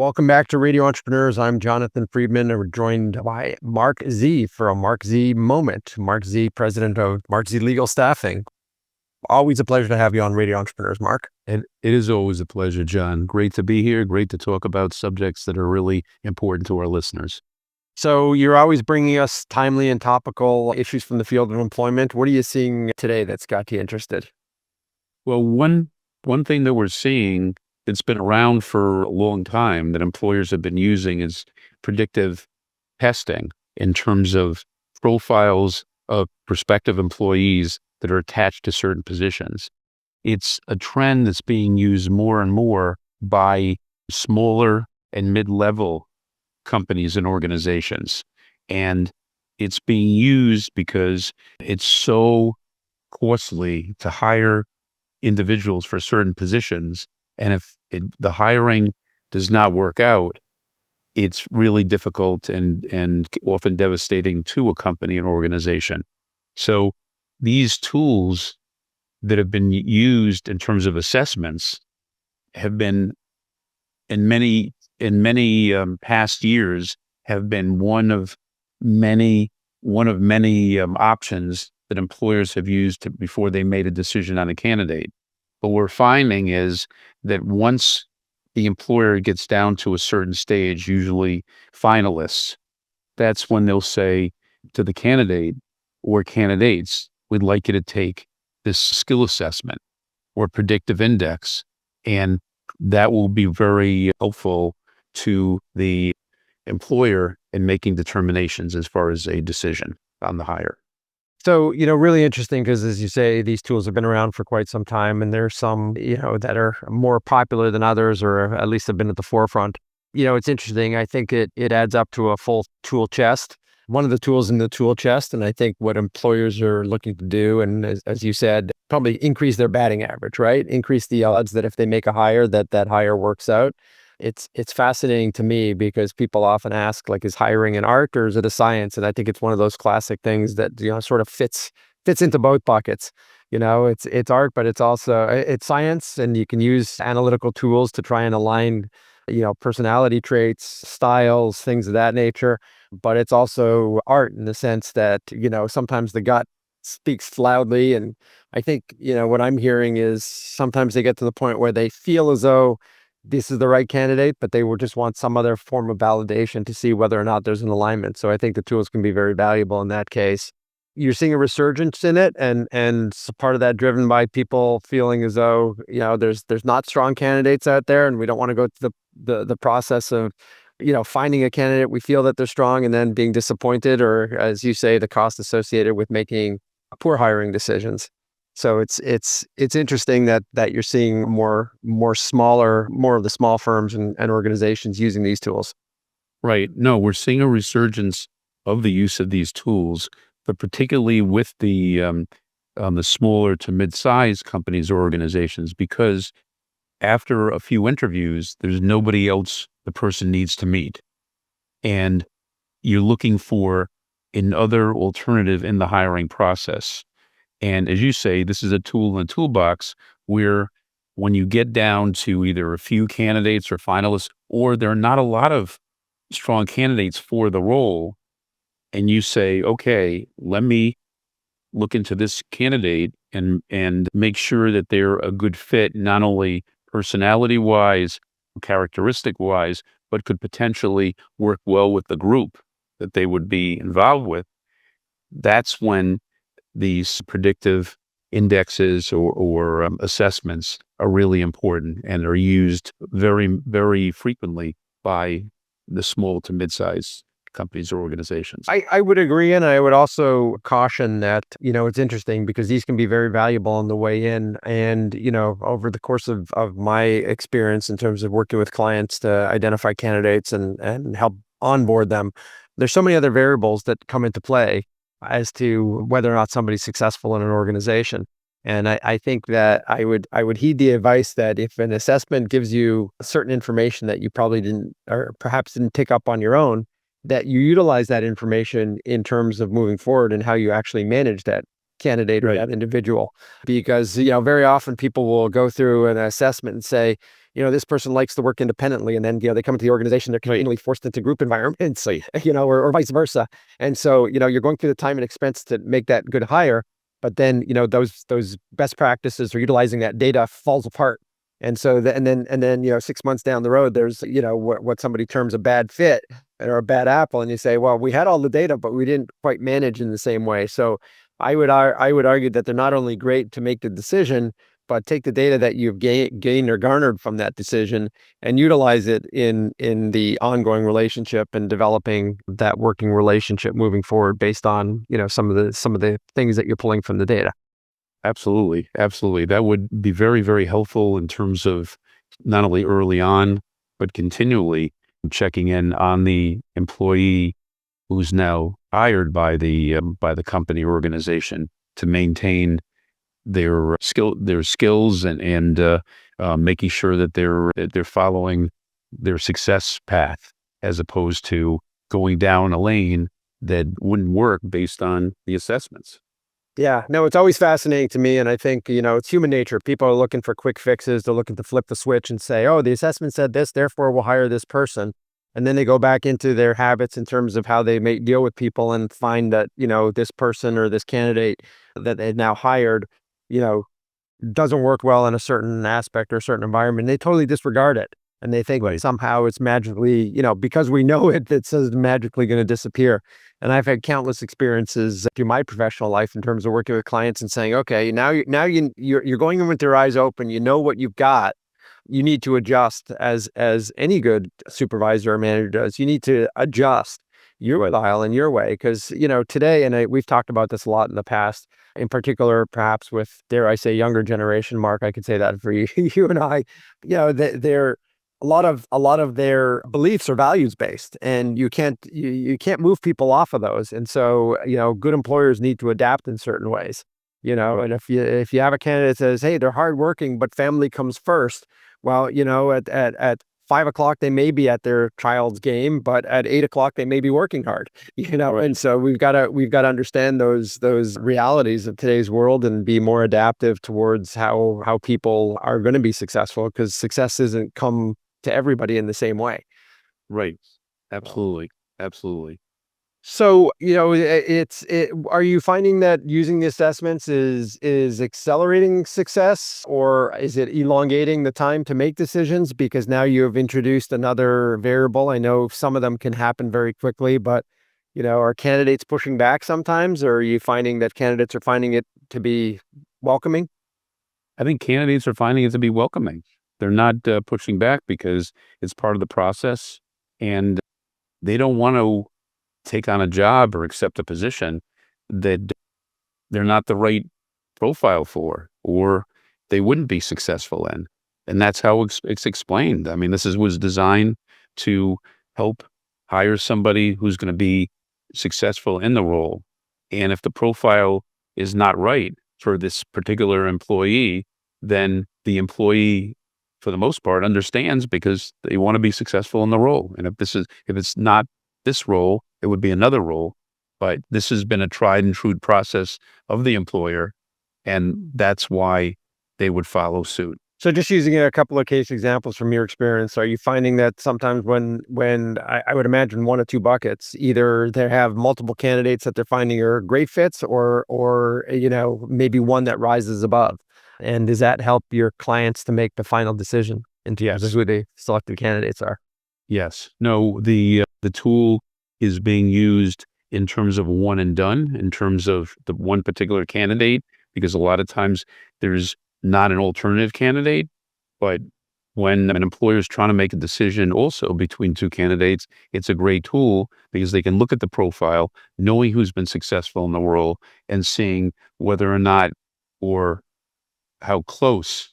Welcome back to Radio Entrepreneurs. I'm Jonathan Freedman, and we're joined by Marc Z from Marc Z Moment. Marc Z, president of Marc Z Legal Staffing. Always a pleasure to have you on Radio Entrepreneurs, Marc. And it is always a pleasure, John. Great to be here. Great to talk about subjects that are really important to our listeners. So you're always bringing us timely and topical issues from the field of employment. What are you seeing today that's got you interested? Well, one thing that we're seeing that's been around for a long time that employers have been using is predictive testing in terms of profiles of prospective employees that are attached to certain positions. It's a trend that's being used more and more by smaller and mid-level companies and organizations. And it's being used because it's so costly to hire individuals for certain positions. And if the hiring does not work out, it's really difficult and often devastating to a company and organization. So these tools that have been used in terms of assessments have been in many past years have been one of many options that employers have used before they made a decision on a candidate. What we're finding is that once the employer gets down to a certain stage, usually finalists, that's when they'll say to the candidate or candidates, we'd like you to take this skill assessment or predictive index, and that will be very helpful to the employer in making determinations as far as a decision on the hire. So, really interesting because, as you say, these tools have been around for quite some time, and there's some, that are more popular than others, or at least have been at the forefront. It's interesting. I think it adds up to a full tool chest, one of the tools in the tool chest. And I think what employers are looking to do, and as you said, probably increase their batting average, right? Increase the odds that if they make a hire, that hire works out. It's fascinating to me because people often ask, like, is hiring an art or is it a science? And I think it's one of those classic things that, sort of fits into both buckets. It's art, but it's also, it's science, and you can use analytical tools to try and align, personality traits, styles, things of that nature. But it's also art in the sense that, sometimes the gut speaks loudly. And I think, what I'm hearing is sometimes they get to the point where they feel as though this is the right candidate, but they will just want some other form of validation to see whether or not there's an alignment. So I think the tools can be very valuable in that case. You're seeing a resurgence in it, and part of that driven by people feeling as though, there's not strong candidates out there, and we don't want to go through the process of, finding a candidate. We feel that they're strong and then being disappointed, or as you say, the cost associated with making poor hiring decisions. So it's interesting that you're seeing more of the small firms and organizations using these tools. Right. No, we're seeing a resurgence of the use of these tools, but particularly with the smaller to mid-sized companies or organizations, because after a few interviews, there's nobody else the person needs to meet. And you're looking for another alternative in the hiring process. And as you say, this is a tool in the toolbox where when you get down to either a few candidates or finalists, or there are not a lot of strong candidates for the role, and you say, okay, let me look into this candidate and make sure that they're a good fit, not only personality-wise, characteristic-wise, but could potentially work well with the group that they would be involved with. That's when these predictive indexes or assessments are really important and are used very, very frequently by the small to mid-sized companies or organizations. I would agree. And I would also caution that, it's interesting because these can be very valuable on the way in. And, over the course of my experience in terms of working with clients to identify candidates and help onboard them, there's so many other variables that come into play as to whether or not somebody's successful in an organization. And I think that I would heed the advice that if an assessment gives you certain information that you probably didn't, or perhaps didn't pick up on your own, that you utilize that information in terms of moving forward and how you actually manage that candidate or that individual. Because, very often people will go through an assessment and say, this person likes to work independently, and then, they come into the organization, they're continually forced into group environments, or vice versa. And so, you're going through the time and expense to make that good hire, but then, those best practices or utilizing that data falls apart. And so, and then, 6 months down the road, there's, what somebody terms a bad fit or a bad apple. And you say, well, we had all the data, but we didn't quite manage in the same way. So I would argue that they're not only great to make the decision, but take the data that you've gained or garnered from that decision and utilize it in the ongoing relationship and developing that working relationship moving forward based on, some of the things that you're pulling from the data. Absolutely. Absolutely. That would be very, very helpful in terms of not only early on, but continually checking in on the employee who's now hired by the company or organization to maintain their skills and making sure that they're following their success path as opposed to going down a lane that wouldn't work based on the assessments. Yeah, no, it's always fascinating to me. And I think, it's human nature. People are looking for quick fixes. They're looking to flip the switch and say, oh, the assessment said this, therefore we'll hire this person. And then they go back into their habits in terms of how they may deal with people and find that, this person or this candidate that they've now hired, you know, doesn't work well in a certain aspect or a certain environment. They totally disregard it. And they think Right. somehow it's magically, because we know it, it says it's magically going to disappear. And I've had countless experiences through my professional life in terms of working with clients and saying, okay, now you're going in with your eyes open. You know what you've got. You need to adjust as any good supervisor or manager does. You need to adjust your style and your way because today, and we've talked about this a lot in the past, in particular, perhaps with, dare I say, younger generation. Mark, I could say that for you, you and I. They're a lot of their beliefs are values based, and you can't move people off of those. And so, good employers need to adapt in certain ways. And if you have a candidate that says, hey, they're hardworking, but family comes first. Well, at 5 o'clock, they may be at their child's game, but at 8 o'clock, they may be working hard, and so we've got to understand those realities of today's world and be more adaptive towards how people are going to be successful because success isn't come to everybody in the same way. Right. Absolutely. Absolutely. So, are you finding that using the assessments is accelerating success, or is it elongating the time to make decisions because now you have introduced another variable? I know some of them can happen very quickly, but are candidates pushing back sometimes, or are you finding that candidates are finding it to be welcoming? I think candidates are finding it to be welcoming. They're not pushing back because it's part of the process and they don't want to take on a job or accept a position that they're not the right profile for, or they wouldn't be successful in. And that's how it's explained. I mean, was designed to help hire somebody who's going to be successful in the role. And if the profile is not right for this particular employee, then the employee, for the most part, understands because they want to be successful in the role. And if it's not this role, it would be another role. But this has been a tried and true process of the employer, and that's why they would follow suit. So just using a couple of case examples from your experience, are you finding that sometimes when I would imagine one or two buckets, either they have multiple candidates that they're finding are great fits or maybe one that rises above. And does that help your clients to make the final decision into Yes. who the selected candidates are? Yes. No, the tool is being used in terms of one and done, in terms of the one particular candidate, because a lot of times there's not an alternative candidate. But when an employer is trying to make a decision also between two candidates, it's a great tool because they can look at the profile, knowing who's been successful in the role and seeing whether or not or how close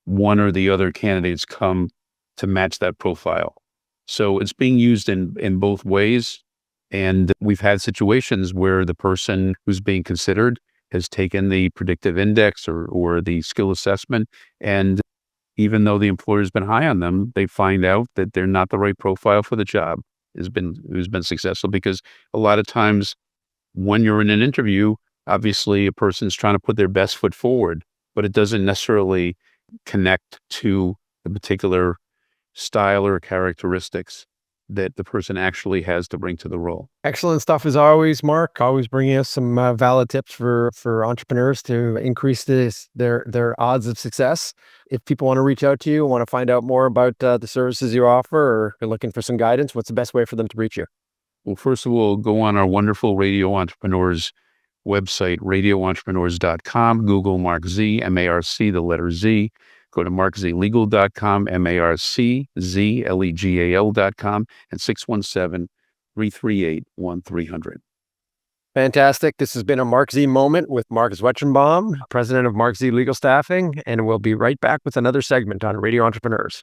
one or the other candidates come to match that profile. So it's being used in both ways. And we've had situations where the person who's being considered has taken the predictive index or the skill assessment. And even though the employer's been high on them, they find out that they're not the right profile for the job, who's been successful. Because a lot of times when you're in an interview, obviously a person's trying to put their best foot forward, but it doesn't necessarily connect to the the particular style or characteristics that the person actually has to bring to the role. Excellent stuff as always, Mark. Always bringing us some valid tips for entrepreneurs to increase their odds of success. If people want to reach out to you, want to find out more about the services you offer, or are looking for some guidance, what's the best way for them to reach you? Well, first of all, go on our wonderful Radio Entrepreneurs website, radioentrepreneurs.com, Google Marc Z, M-A-R-C, the letter Z. Go to marczlegal.com, MARCZLEGAL.com, and 617-338-1300. Fantastic. This has been a Marc Z Moment with Marc Z Moment, president of Marc Z Legal Staffing, and we'll be right back with another segment on Radio Entrepreneurs.